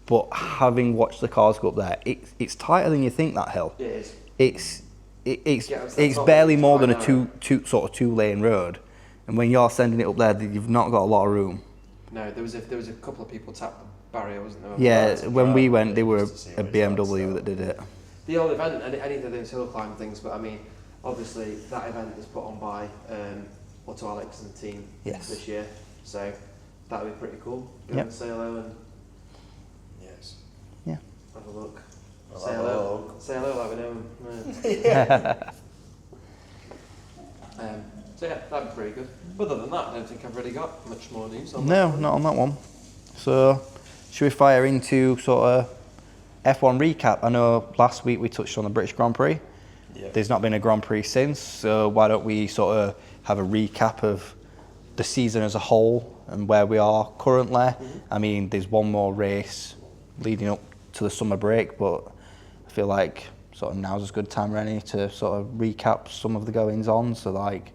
but having watched the cars go up there, it's tighter than you think. That hill. It is. It's barely more than a two-lane road, and when you're sending it up there, you've not got a lot of room. No, there was a couple of people tapped the barrier, wasn't there? Yeah, when we went, they were a BMW that did it. The whole event, and any of those hill climb things, but I mean, obviously that event is put on by Otto Alex and the team this year, so that'll be pretty cool. Go and say hello and have a look. Say hello like we know him. So yeah, that'd be pretty good. Other than that, I don't think I've really got much more news on that. No, not on that one. So, should we fire into sort of F1 recap. I know last week we touched on the British Grand Prix. Yeah. There's not been a Grand Prix since, so why don't we sort of have a recap of the season as a whole and where we are currently. I mean, there's one more race leading up to the summer break, but I feel like sort of now's as good time really to sort of recap some of the goings on. So like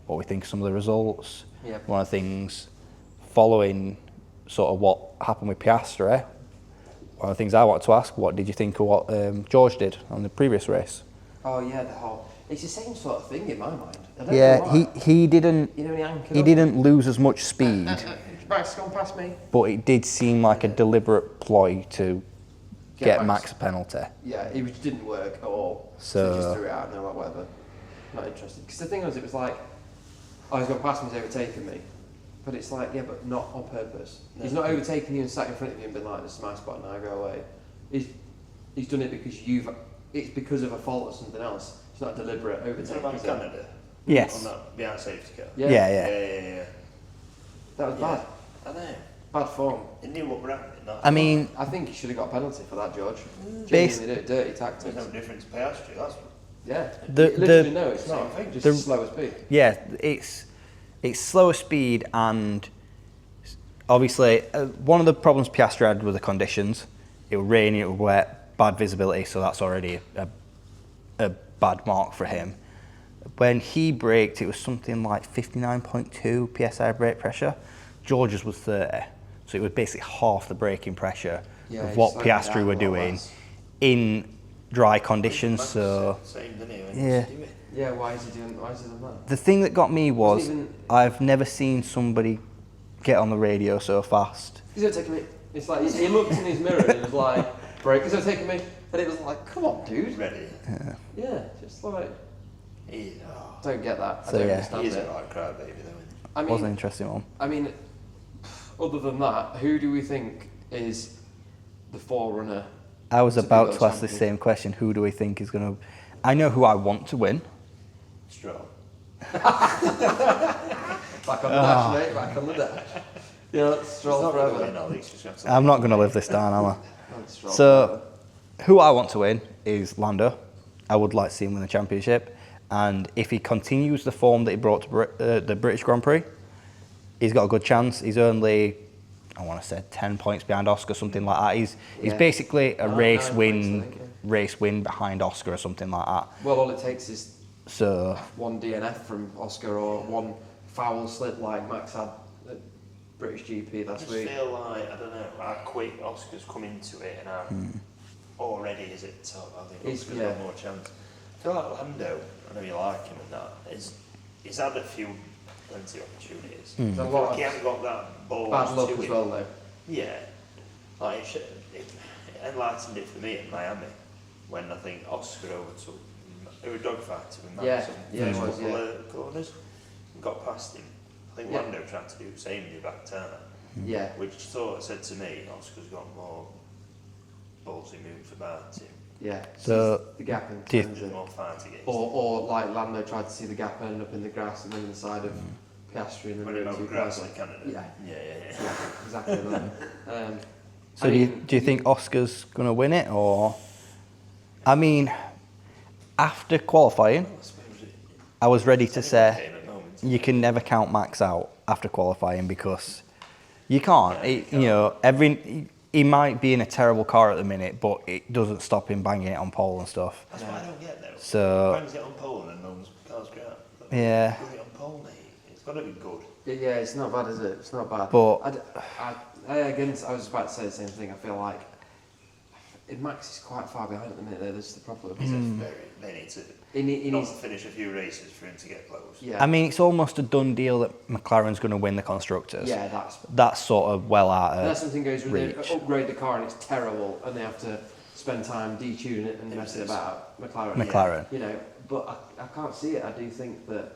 what we think of some of the results. Yep. One of the things following sort of what happened with Piastri, one of the things I wanted to ask, what did you think of what George did on the previous race? Oh yeah, it's the same sort of thing in my mind. I don't know Yeah, why. he didn't You know, when he anchored he up, didn't lose as much speed, Max gone past me. but it did seem like a deliberate ploy to get Max a penalty. Yeah, it didn't work at all. So he just threw it out and they're like, whatever. Not interested. Because the thing was, it was like, oh, he's gone past me, he's overtaken me. But it's like, yeah, but not on purpose. No. He's not overtaken you and sat in front of you and been like, this is my spot now, go away. He's done it because it's because of a fault or something else. It's not a deliberate overtake. About Canada? Yes. On that behind safety car? Yeah. That was bad. I know. Bad form. He knew what were happening. I mean, I think he should have got a penalty for that, George. Bas- Genuinely dirty tactics. There's no difference to Piastri, that's Yeah. The no, it's not. Just the- slower speed. yeah, it's slower speed, and obviously one of the problems Piastri had were the conditions. It was raining, it was wet, bad visibility, so that's already a bad mark for him. When he braked, it was something like 59.2 psi brake pressure. George's was 30, so it was basically half the braking pressure of what Piastri were doing in dry conditions. So same, didn't he? yeah. Yeah, why is he doing that? The thing that got me was Wasn't I've never seen somebody get on the radio so fast. He's overtaking me. It's like, he looked in his mirror and was like, break, he's overtaking me. And it was like, come on, dude. Ready? Yeah, just like, Oh. don't get that. So, I don't yeah. understand He is it. a right crybaby though, isn't he? I Was an mean, interesting one. other than that, who do we think is the forerunner? I was to be about world to ask the champion? same question. Who do we think is going to... I know who I want to win. Stroll. Back on the dash, mate. Back on the dash. Yeah, let's stroll forever. I'm not going to live this down, am I? Let's stroll So, who I want to win is Lando. I would like to see him win the championship. And if he continues the form that he brought to the British Grand Prix, he's got a good chance. He's only, I want to say, 10 points behind Oscar, something like that. He's basically a race win behind Oscar or something like that. Well, all it takes is So one DNF from Oscar or one foul slip like Max had at British GP last week. I just feel like, I don't know, how quick Oscar's come into it and how already is it top. I think Oscar's got more chance. I feel like Lando, I know you like him and that, he's had a few plenty of opportunities. There's a I feel lot like he of hasn't got that ball bad luck to as him. well, though. Yeah. Like, it enlightened it for me at Miami when I think Oscar overtook, it was dogfighting with Max Yeah, on it the was, first couple of corners and got past him. I think Lando tried to do the same in the back turn, Yeah. which sort of said to me, Oscar's got more ballsy moves about him. Yeah. So, the gap in do you- turns it. More fight against Or like Lando tried to see the gap end up in the grass and then the side of Piastri and then when it the two over grass cars. like Canada. Yeah. Yeah. Exactly that. So do you think Oscar's going to win it, or? I mean, after qualifying, I suppose it, I was ready to say game at moments. you can never count Max out after qualifying because you can't. Yeah, you You know, he might be in a terrible car at the minute, but it doesn't stop him banging it on pole and stuff. That's what I don't get though. So Bangs it on pole and then Mom's car's great. Yeah. Put it on pole, mate. It's got to be good. Yeah, it's not bad, is it? It's not bad. But- Again, I was about to say the same thing. I feel like Max is quite far behind at the minute. Though, this is the problem. They need to He not needs. finish a few races for him to get close. Yeah. I mean, it's almost a done deal that McLaren's going to win the constructors. Yeah, That's sort of well out unless of something goes wrong, they reach. upgrade the car and it's terrible, and they have to spend time detuning it and messing about. McLaren. McLaren. You know, but I can't see it. I do think that.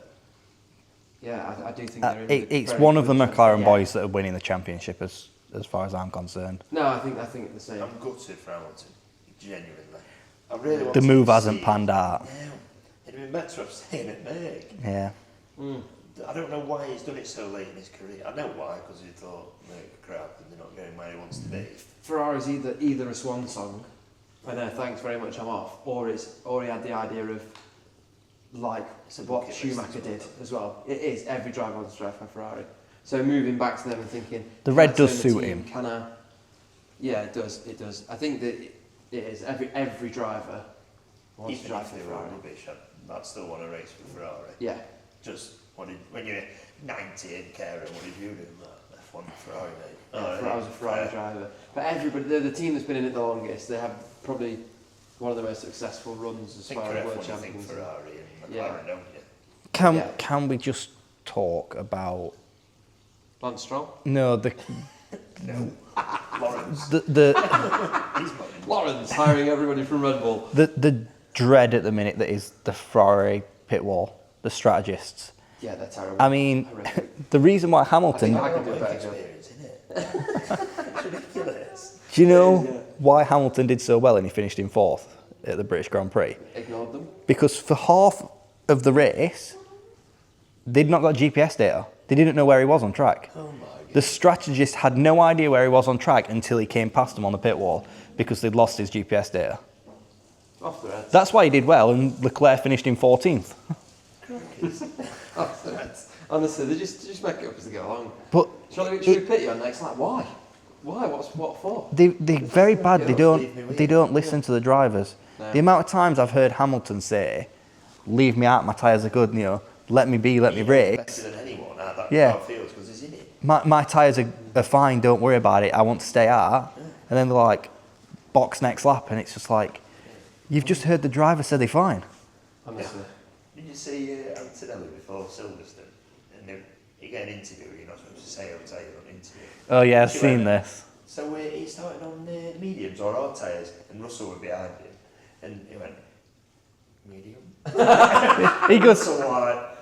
Yeah, I do think there is. It's very one of the good chance. McLaren Yeah. boys that are winning the championship, as far as I'm concerned. No, I think the same. I'm gutted for Hamilton. Genuinely. I really want The to move see hasn't it. panned out. No. It'd been better off staying at Merck. Yeah. I don't know why he's done it so late in his career. I know why, because he thought Merck are crap and they're not going where he wants to be. Ferrari's either a swan song I know, thanks very much, I'm off. Or he had the idea of like what Schumacher did as well. It is, every driver wants to drive for a Ferrari. So moving back to them and thinking, the red does suit him. Yeah, it does. I think that it is, every driver wants to drive for a Ferrari. Rubbish, I'd still want to race for Ferrari. Yeah. Just, when you're 90 and caring, what did you do? F1 Ferrari, mate. Yeah, I was a Ferrari driver. But everybody, the team that's been in it the longest, they have probably one of the most successful runs as far as world champions. Ferrari and McLaren, don't you? Can we just talk about Lance Stroll? No, No. Lawrence. Lawrence hiring everybody from Red Bull. The dread at the minute that is the Ferrari pit wall, the strategists. Yeah, they're terrible. I mean, the reason why Hamilton. I can do a better job. It's ridiculous. Do you know why Hamilton did so well and he finished in 4th at the British Grand Prix? Ignored them. Because for half of the race, they'd not got GPS data. They didn't know where he was on track. Oh my God. The strategist had no idea where he was on track until he came past them on the pit wall because they'd lost his GPS data. Off the Reds. That's why he did well and Leclerc finished in 14th. Off the Reds. Honestly, they just make it up as they go along. But Should we pit you on next? Like, why? Why? What for? they're very bad. They don't listen to the drivers. No. The amount of times I've heard Hamilton say, "Leave me out. My tyres are good. You know, let me be. Let me race." Better than anyone at that Yeah. field because he's in it. My tyres are fine. Don't worry about it. I want to stay out. And then they're like, box next lap, and it's just like, you've just heard the driver say they're fine. Honestly. Did you see Antonelli before Silverstone? And you get an interview, you're not supposed to say outside on an interview. Oh yeah, I've seen this. So he started on mediums or hard tyres, and Russell were behind him, and he went, medium? He goes, So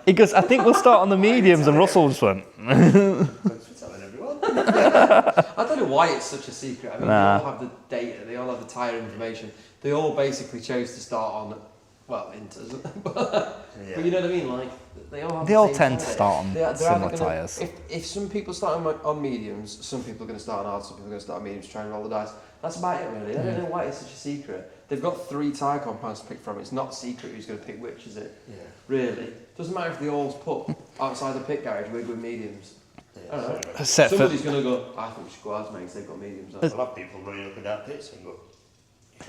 like, I think we'll start on the mediums, and Russell just went. thanks for telling everyone. I don't know why it's such a secret. I mean, Nah. they all have the data, they all have the tyre information. They all basically chose to start on, well, Inters. But you know what I mean? Like, they all have They the all same tend to tyre. start on They're similar either gonna- tyres. If some people start on mediums, some people are going to start on hard, some people are going to start on mediums, try and roll the dice. That's about it, really. I don't know why it's such a secret. They've got 3 tyre compounds to pick from. It's not secret who's going to pick which, is it? Yeah. Really? Doesn't matter if they all put outside the pit garage, we're good mediums. I don't know. Except for Somebody's going to go, I think we should go ours, mate, 'cause they've got mediums on. We'll have people running up and down pits and go,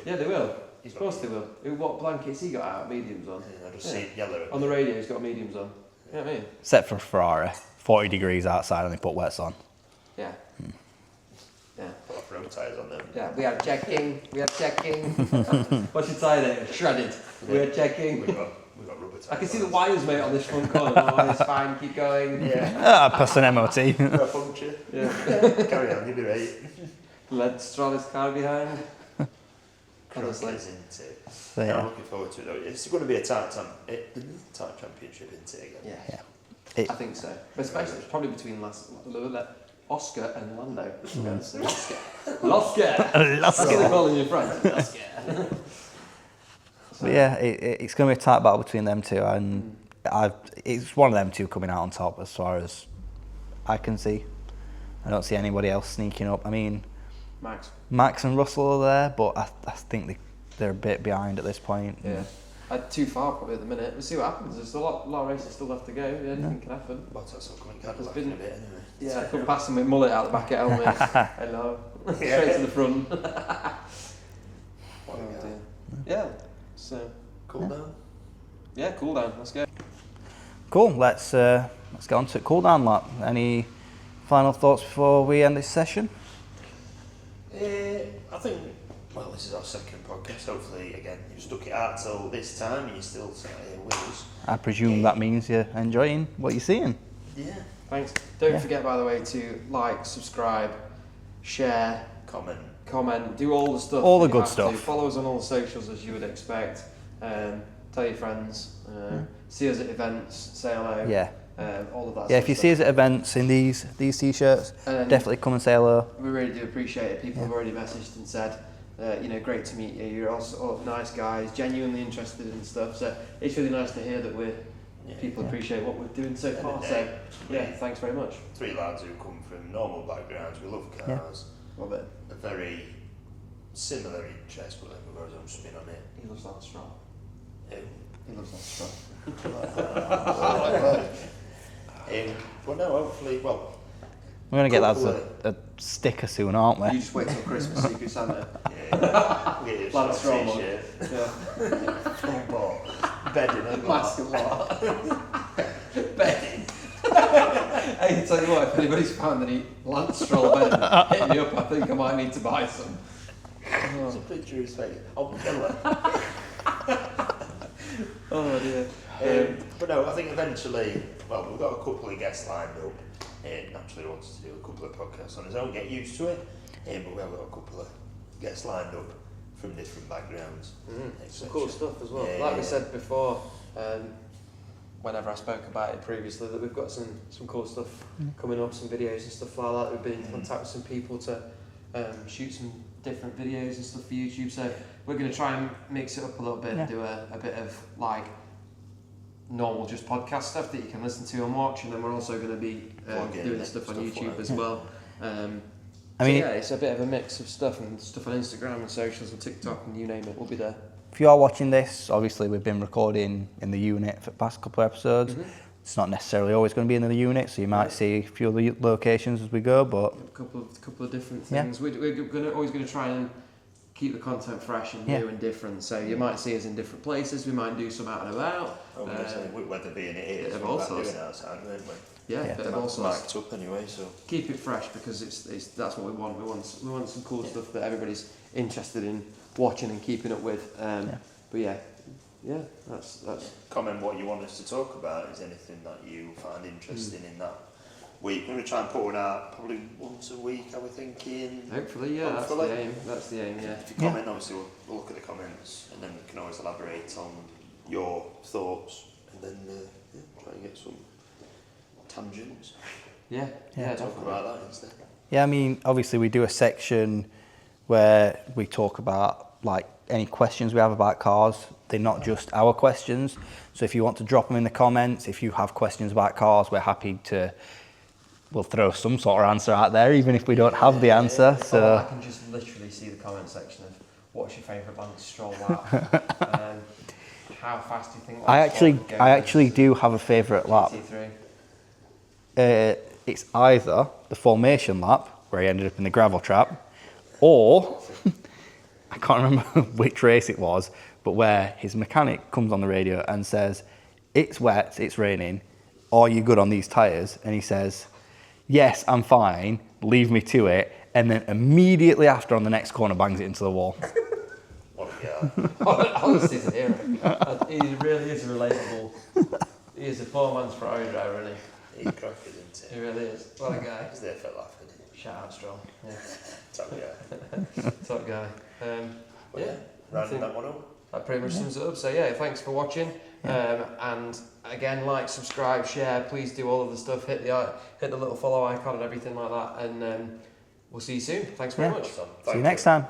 Yeah, they will. he's Of got course they will. What blankets he got out? Mediums on. I just see it yellow. On the radio, he's got mediums on. You know what I mean? except for Ferrari, 40 degrees outside, and they put wets on. Yeah. Yeah. Put off road tyres on them. Yeah, we are checking. What's your tyre there? Shredded. We are checking. We got rubber tyres. I can see the wires, mate, on this front corner. Oh, it's fine. Keep going. Yeah. Plus an MOT. Got a puncture. Yeah. Carry on, you'll be right. Let's draw this car behind. Honestly. Crackers, isn't it? So, Yeah, I'm yeah. looking forward to it though. It's going to be a tight championship, isn't it, again? Yeah. I think so. But especially, it's probably between Oscar and Lando. Oscar. That's what they're calling your friend. Oscar. But yeah, it's going to be a tight battle between them two, and it's one of them two coming out on top as far as I can see. I don't see anybody else sneaking up. I mean, Max and Russell are there, but I think they're a bit behind at this point. Yeah. Too far probably at the minute. We'll see what happens. There's a lot of races still left to go. Yeah, anything can happen. Well, that's not coming There's Cadillac been- in a bit anyway. Yeah, I come past him with mullet out the back of helmet. Hello. Straight to the front. What a guy. dear. Yeah. So, Cool down. yeah, cool down. Let's go. Cool. Let's get on to cool down lap. Any final thoughts before we end this session? I think, well, this is our second podcast. Hopefully, again, you've stuck it out till this time and you're still sat here with us. I presume that means you're enjoying what you're seeing. Yeah. Thanks. Don't Yeah. forget, by the way, to like, subscribe, share, Comment. do all the stuff. All the that you good have stuff. to. Follow us on all the socials as you would expect. Tell your friends. See us at events. Say hello. Yeah. All of that. Yeah, if you see us at events in these t-shirts, definitely come and say hello. We really do appreciate it. People have already messaged and said, great to meet you. You're all nice guys, genuinely interested in stuff. So it's really nice to hear that people appreciate what we're doing so far. So yeah, thanks very much. 3 lads who come from normal backgrounds. We love cars. Love it. A very similar interest, but then we've got his own spin on it. He loves that straw. Who? He loves that straw. Well, no, hopefully, well, We're going to get that as couple a sticker soon, aren't we? You just wait till Christmas, Secret Santa. yeah, Lad straw mug. t-shirt, Yeah. football, bedding and Mask and what? Bedding. Hey, I tell you what, if anybody's found any Lance Stroll bedding, hit me up. I think I might need to buy some. There's a picture of his face. Oh, Miller. Oh dear. But no, I think eventually, well, we've got a couple of guests lined up. Naturally wants to do a couple of podcasts on his own, get used to it. But we have got a couple of guests lined up from different backgrounds. Some cool stuff as well. Yeah, Like we yeah. said before, whenever I spoke about it previously, that we've got some cool stuff coming up, some videos and stuff like that. We've been in contact with some people to shoot some different videos and stuff for YouTube. So we're going to try and mix it up a little bit and do a bit of like normal just podcast stuff that you can listen to and watch, and then we're also going to be doing stuff on YouTube as well. I mean, yeah, it's a bit of a mix of stuff and stuff on Instagram and socials and TikTok and you name it, we'll be there. if you are watching this, obviously we've been recording in the unit for the past couple of episodes. It's not necessarily always going to be in the unit, so you might see a few other locations as we go, but A couple of different things. We're always going to try and keep the content fresh and new and different. So you might see us in different places. We might do some out and about. Whether being it is, bit of we're all back sorts. doing it outside, weren't we? Yeah, bit of all sorts. Mic'd up anyway, so Keep it fresh because it's that's what we want. We want some cool stuff that everybody's interested in watching and keeping up with. But yeah, that's. comment what you want us to talk about. Is anything that you find interesting in that week? We're going to try and put one out probably once a week, are we thinking? Hopefully, yeah, Hopefully. that's the aim, yeah. If you comment, obviously we'll look at the comments and then we can always elaborate on your thoughts and then try and get some tangents. Yeah, Talk definitely. about that instead. yeah, I mean, obviously we do a section where we talk about like any questions we have about cars. They're not just our questions. So if you want to drop them in the comments, if you have questions about cars, we're happy to. We'll throw some sort of answer out there, even if we don't have the answer. So I can just literally see the comment section of what's your favourite Lance Stroll lap? How fast do you think? I Lance Stroll would go actually do have a favourite lap. GT3? It's either the formation lap where he ended up in the gravel trap, or I can't remember which race it was, but where his mechanic comes on the radio and says, "It's wet, it's raining. Are you good on these tyres?" And he says, "Yes, I'm fine. Leave me to it." And then immediately after, on the next corner, bangs it into the wall. What a guy. Honestly, he's a hero. He really is relatable. He is a poor man's Ferrari driver, isn't he? He's cracking, isn't He really is. What a guy. He's there for laughing. Shout out Stroll. Yeah. Top guy. Top guy. Rounding that one up. That pretty much sums it up. So yeah, thanks for watching. And again, like, subscribe, share. Please do all of the stuff. Hit the little follow icon and everything like that. And we'll see you soon. Thanks very much. See you next time.